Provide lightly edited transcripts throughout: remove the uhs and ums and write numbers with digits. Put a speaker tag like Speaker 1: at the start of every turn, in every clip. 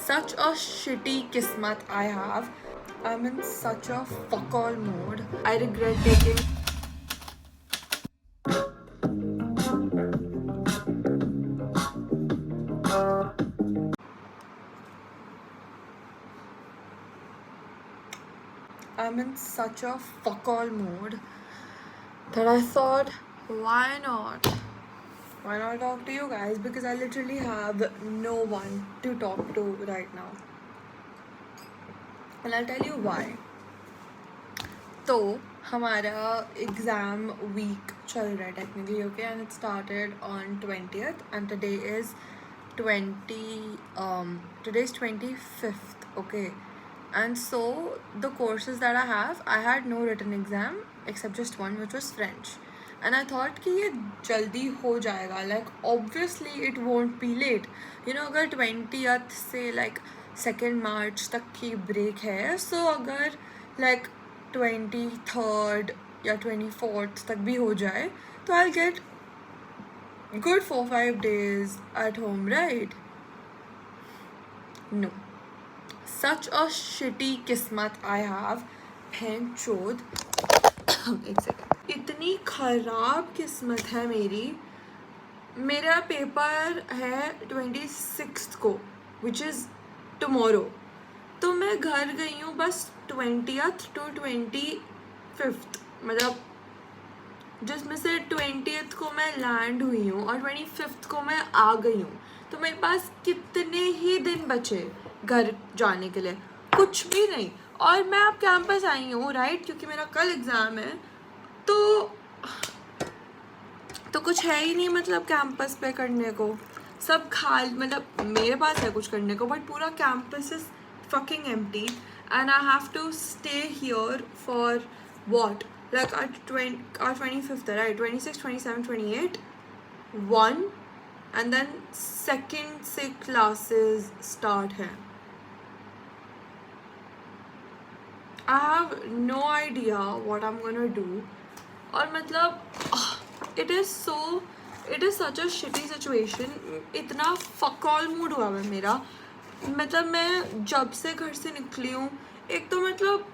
Speaker 1: Such a shitty kismat I have. I'm in such a fuck all mode. I regret taking. I'm in such a fuck all mode that I thought, why not? Why not talk to you guys? Because I literally have no one to talk to right now. And I'll tell you why. तो हमारा exam week चल रहा है technically okay and it started on 20th and today is 25th okay. And so the courses that I have, I had no written exam except just one, which was French. And I thought कि ये जल्दी हो जाएगा, like obviously it won't be late. You know, अगर 20th से like 2nd March तक की break है, so अगर like 23rd या 24th तक भी हो जाए तो I'll get good 4-5 days at home, right? No. Such a shitty kismat I have. बहन चोद. एक सेकेंड. इतनी खराब किस्मत है मेरी. मेरा पेपर है 26th को, which is tomorrow. तो मैं घर गई हूँ बस 20th to 25th, मतलब जिसमें से 20th को मैं लैंड हुई हूँ और 25th को मैं आ गई हूँ. तो मेरे पास कितने ही दिन बचे घर जाने के लिए? कुछ भी नहीं. और मैं अब कैंपस आई हूँ राइट, क्योंकि मेरा कल एग्ज़ाम है. तो कुछ है ही नहीं मतलब कैंपस पे करने को. सब खाली, मतलब मेरे पास है कुछ करने को बट पूरा campus is fucking empty and I have to stay here for what, like our 25th, right? 26, 27, 28, 1 and then second से classes start है. I have no idea what I'm gonna do. और मतलब it is such a shitty situation. इतना fuck all mood हुआ है मेरा. मतलब मैं जब से घर से निकली हूँ, एक तो मतलब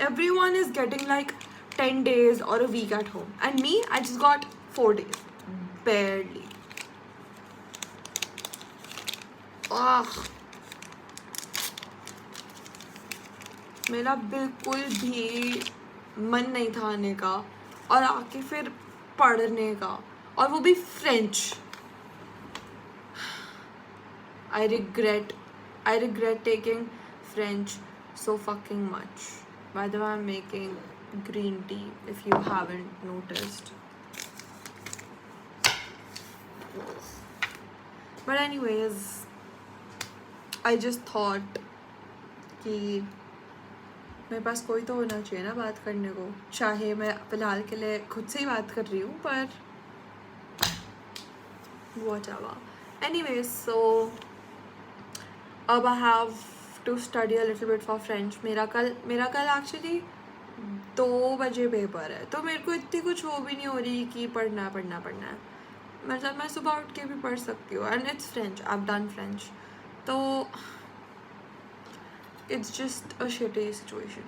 Speaker 1: everyone is getting like 10 days or a week at home and me, I just got 4 days barely. मेरा बिल्कुल भी मन नहीं था आने का और आके फिर पढ़ने का, और वो भी French. I regret taking French so fucking much. By the way, I'm making green tea if you haven't noticed. But anyways, I just thought कि मेरे पास कोई तो होना चाहिए ना बात करने को. चाहे मैं फ़िलहाल के लिए खुद से ही बात कर रही हूँ, पर whatever. Anyways, so अब I have to study a little bit for French. मेरा कल actually 2 बजे पेपर है, तो मेरे को इतनी कुछ वो भी नहीं हो रही कि पढ़ना है. मतलब मैं सुबह उठ के भी पढ़ सकती हूँ and it's French. I've done French. तो it's just a shitty situation.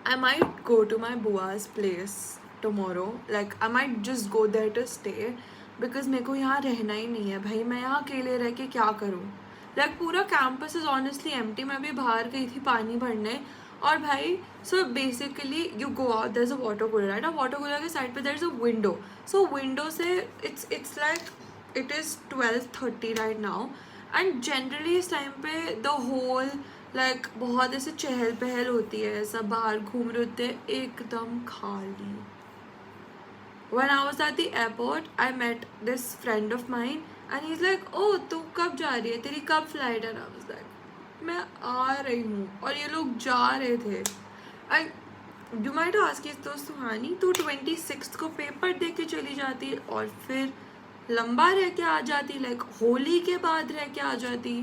Speaker 1: I might go to my bua's place tomorrow. Like I might just go there to stay. Because मेरे को यहाँ रहना ही नहीं है भाई. मैं यहाँ अकेले रह के क्या करूँ? लाइक पूरा कैंपस इज़ ऑनेस्टली एम्प्टी. मैं भी बाहर गई थी पानी भरने, और भाई so basically you go out, there is a water cooler right. और वाटर कूलर के साइड पे there is a window. So window से it's like it is 12:30 right now, and generally इस टाइम पे द होल लाइक बहुत ऐसे चहल पहल होती है, सब बाहर घूम रहे होते हैं, एकदम खाली. When I was at the airport, I met this friend of mine and he's like, oh, तू कब जा रही है, तेरी कब फ्लाइट है? And I was like, मैं आ रही हूँ, और ये लोग जा रहे थे. And you might ask, तो सुहानी तू 26th को पेपर दे के चली जाती और फिर लंबा रह के आ जाती, लाइक होली के बाद रह के आ जाती.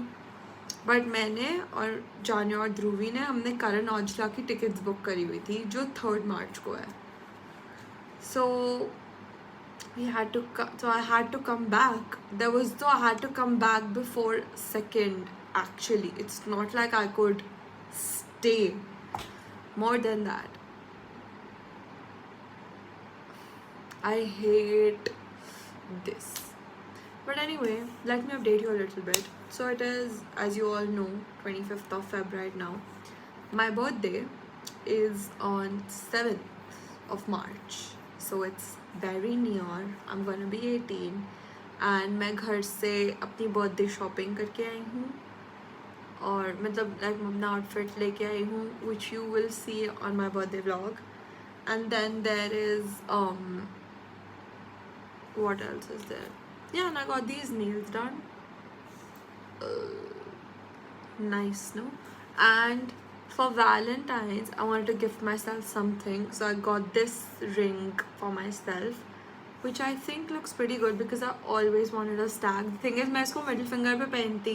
Speaker 1: बट मैंने और जाने और ध्रुवी ने, हमने करण औजला की टिकट्स बुक करी हुई थी जो 3rd March को है. So we had to so I had to come back. I had to come back before second. Actually, it's not like I could stay more than that. I hate this. But anyway, let me update you a little bit. So it is, as you all know, 25th of Feb right now. My birthday is on 7th of March. So it's very near. I'm gonna be 18 and मैं घर से अपनी birthday shopping करके आई हूँ और मतलब like मैं अपना आउटफिट लेके आई हूँ which you will see on my birthday vlog. And then there is what else is there? Yeah, and I got these nails done. Nice, no? And for Valentine's, I wanted to gift myself something, so I got this ring for myself, which I think looks pretty good because I always wanted a stag. The thing is, मैं इसको middle finger पे पहनती,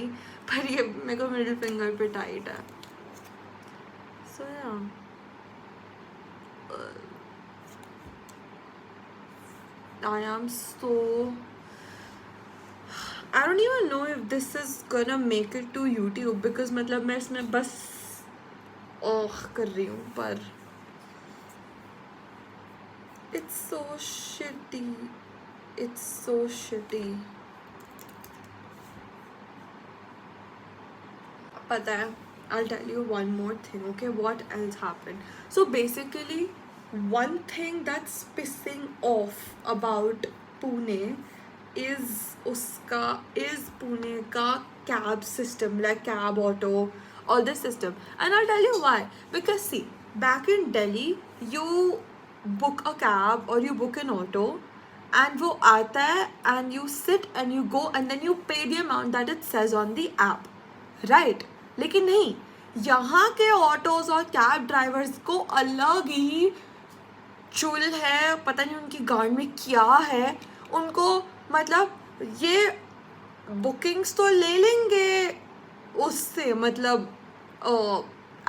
Speaker 1: पर ये मेरे को middle finger पे tight है. So yeah. I am so... I don't even know if this is gonna make it to YouTube because मतलब मैं इसमें बस कर रही हूँ पर it's so shitty. It's so shitty. पता है, I'll tell you one more thing, okay? What else happened? So basically, one thing that's pissing off about Pune is Pune ka cab system, like cab auto, all this system. And I'll tell you why. Because see, back in Delhi, you book a cab or you book an auto and वो आता है and you sit and you go and then you pay the amount that it says on the app, right? लेकिन नहीं, यहाँ के autos और cab drivers को अलग ही चुल है, पता नहीं उनकी गांड में क्या है. उनको मतलब ये बुकिंग्स तो ले लेंगे उससे मतलब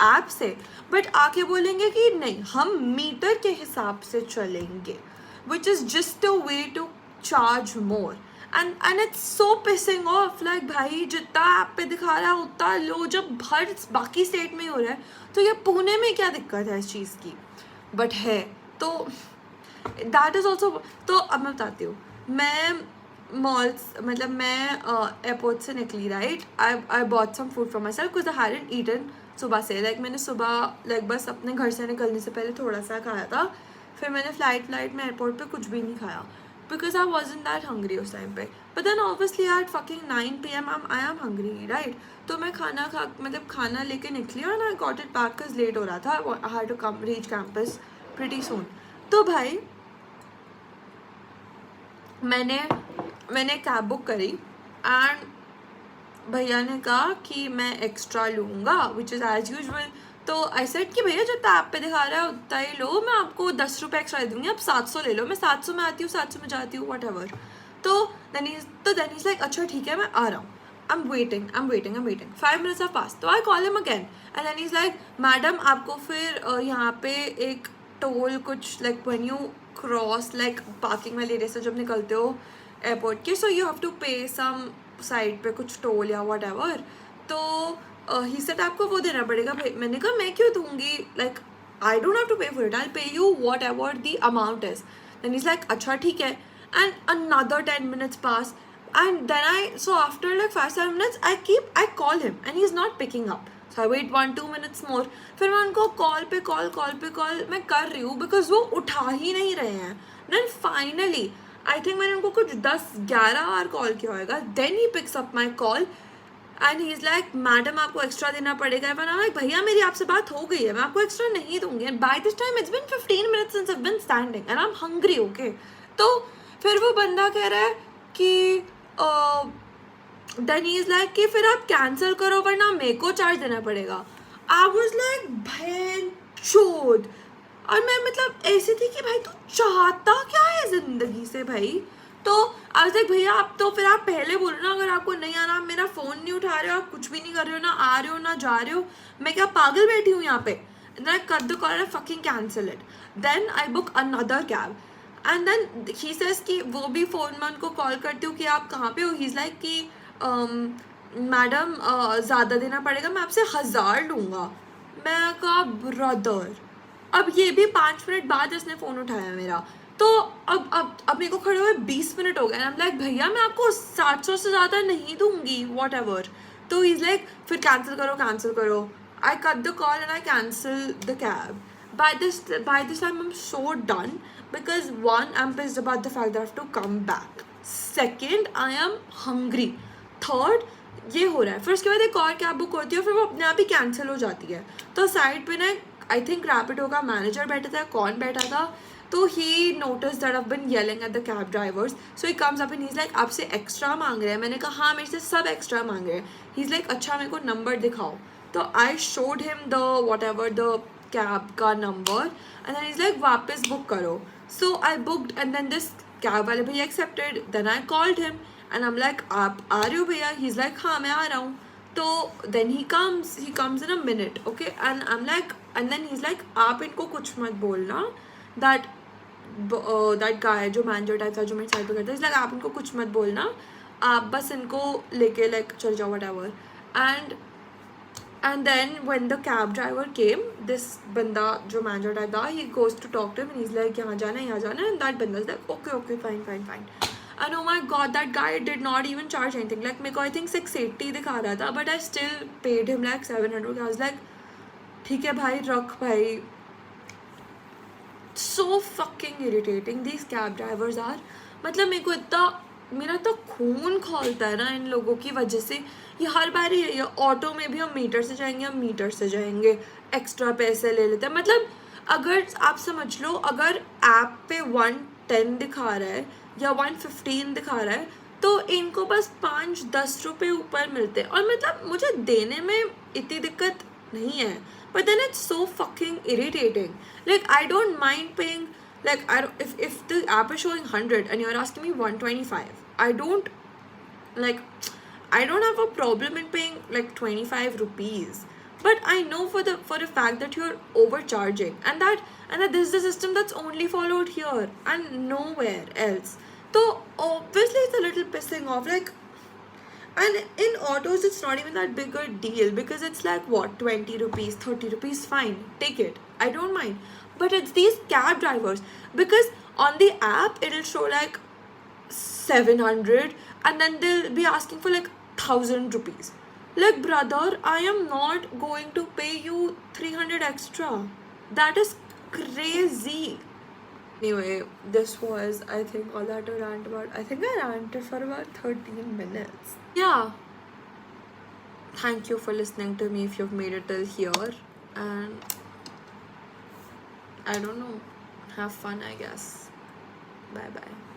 Speaker 1: ऐप से, बट आके बोलेंगे कि नहीं हम मीटर के हिसाब से चलेंगे, which is just a way to charge more. And it's so pissing off. Like भाई जितना ऐप पे दिखा रहा है उतना लो, जब हर बाकी स्टेट में हो रहा है तो ये पुणे में क्या दिक्कत है इस चीज़ की. बट है तो दैट इज़ ऑल्सो. तो अब मैं बताती हूँ. मैं मॉल्स मतलब मैं एयरपोर्ट से निकली, right. I bought some food for myself because I hadn't eaten सुबह से. लाइक मैंने सुबह लाइक बस अपने घर से निकलने से पहले थोड़ा सा खाया था, फिर मैंने फ्लाइट में एयरपोर्ट पे कुछ भी नहीं खाया because I wasn't that hungry उस टाइम पे. But then obviously at fucking 9 PM I am hungry, right? तो मैं खाना लेके निकली और I got it back because late हो रहा था. I had to reach campus pretty soon. तो भाई मैंने कैब बुक करी एंड भैया ने कहा कि मैं एक्स्ट्रा लूँगा विच इज़ एज यूजल. तो आई सेड कि भैया जो ऐप पे दिखा रहा है उतना ही लो, मैं आपको 10 रुपये एक्स्ट्रा दे दूँगी, आप 700 ले लो, मैं 700 में आती हूँ 700 में जाती हूँ वट एवर. तो देन इज़ लाइक अच्छा ठीक है मैं आ रहा हूँ. I'm waiting. 5 minutes have passed. तो I call him again and then he's like, madam आपको फिर यहाँ पे एक टोल कुछ like when you cross like parking वाले एरिया से जब निकलते हो एयरपोर्ट के, so you have to pay some side पे कुछ टोल या वट एवर. तो ही सेड आपको वो देना पड़ेगा. भाई मैंने कहा मैं क्यों दूँगी, like I don't have to pay for it, I'll pay you whatever the amount is. Then he's like अच्छा ठीक है. And another 10 minutes pass. And then so after like 5-7 minutes, I call him and he's not picking up. So I wait 1-2 minutes more. फिर मैं उनको call पे call मैं कर रही हूँ because वो उठा ही नहीं रहे हैं. Then finally, I think मैंने उनको कुछ 10-11 बार कॉल किया होगा. Then he picks up my call and he's like, madam आपको एक्स्ट्रा देना पड़ेगा. And I'm like, भैया मेरी आपसे बात हो गई है, मैं आपको एक्स्ट्रा नहीं दूँगी. And by this time it's been 15 minutes since I've been standing and I'm hungry, okay? तो फिर वो बंदा कह रहा है कि then he is like कि फिर आप कैंसिल करो वरना मेरे को चार्ज देना पड़ेगा. I was like बहन चोद. और मैं मतलब ऐसी थी कि भाई तू चाहता क्या है ज़िंदगी से भाई. तो I was like भैया आप तो फिर आप पहले बोलो ना, अगर आपको नहीं आना, आप मेरा फ़ोन नहीं उठा रहे हो, आप कुछ भी नहीं कर रहे हो, ना आ रहे हो ना जा रहे हो, मैं क्या पागल बैठी हूँ यहाँ पे. Then I cut the call and fucking cancel it. Then I book another cab. And then he says कि वो भी फ़ोन में उनको कॉल करती हूँ कि आप कहाँ पे हो. ही इज़ लाइक कि मैडम ज़्यादा देना पड़ेगा, मैं आपसे 1000 लूँगा. मैं कहा ब्रदर. अब ये भी 5 मिनट बाद इसने फ़ोन उठाया मेरा. तो अब मेरे को खड़े हुए 20 मिनट हो गए. आई एम लाइक भैया मैं आपको 700 से ज़्यादा नहीं दूंगी, वॉट एवर. तो ही इज़ लाइक फिर कैंसिल करो कैंसिल करो. I cut the call and I cancel the cab. By this time I'm so done because one, I'm pissed about the fact that I have to come back. Second, I am hungry. Third, ये हो रहा है. फिर उसके बाद एक और cab book होती है, फिर वो अपने आप ही कैंसिल हो जाती है. तो साइड पे ना आई थिंक रैपिडो का मैनेजर बैठा था, कौन बैठा था, तो he notice that I've been yelling at the cab drivers. So he comes up and he's like आपसे एक्स्ट्रा मांग रहे हैं. मैंने कहा हाँ मेरे से सब एक्स्ट्रा मांग रहे हैं. He's like अच्छा मेरे को नंबर दिखाओ. तो I showed him the whatever the cab का number and then is like वापस बुक करो. So I booked and then this cab वाले भैया accepted. Then I called him and I am like आप आ रहे हो भैया. ही इज़ लाइक हाँ मैं आ रहा हूँ. तो then he comes in a minute. Okay and I am like and then he is like आप इनको कुछ मत बोलना. दैट गाय जो मैनेजर टाइप था जो मेरे साइड पे करता है, इज़ लाइक आप इनको कुछ मत बोलना, आप बस इनको लेके लाइक चल जाओ what ever. And then when the cab driver came, this banda जो manager type था, he goes to talk to him and he's like यहाँ जाना है, and that banda is like okay fine. And oh my god, that guy did not even charge anything. Like मेरे को I think 680 दिखा रहा था, but I still paid him like 700. I was like ठीक है भाई रख भाई. So fucking irritating these cab drivers are. मतलब मेरे को इतना मेरा तो खून खौलता है ना इन लोगों की वजह से. ये हर बार ही है. ऑटो में भी हम मीटर से जाएंगे एक्स्ट्रा पैसे ले लेते हैं. मतलब अगर आप समझ लो अगर ऐप पे 110 दिखा रहा है या 115 दिखा रहा है तो इनको बस 5-10 रुपये ऊपर मिलते हैं. और मतलब मुझे देने में इतनी दिक्कत नहीं है, but then it's so fucking irritating. Like I don't mind paying, like if the app is showing 100 and you're asking me 125, I don't have a problem in paying like 25 rupees. But I know for a fact that you're overcharging and that this is the system that's only followed here and nowhere else. So obviously it's a little pissing off. Like, and in autos it's not even that big a deal because it's like what, 20 rupees, 30 rupees, fine, take it, I don't mind. But it's these cab drivers, because on the app it'll show like 700 and then they'll be asking for like 1000 rupees. Like brother, I am not going to pay you 300 extra. That is crazy. Anyway, this was, I think, all that to rant about. I think I ranted for about 13 minutes. Yeah. Thank you for listening to me if you've made it till here. And I don't know. Have fun, I guess. Bye bye.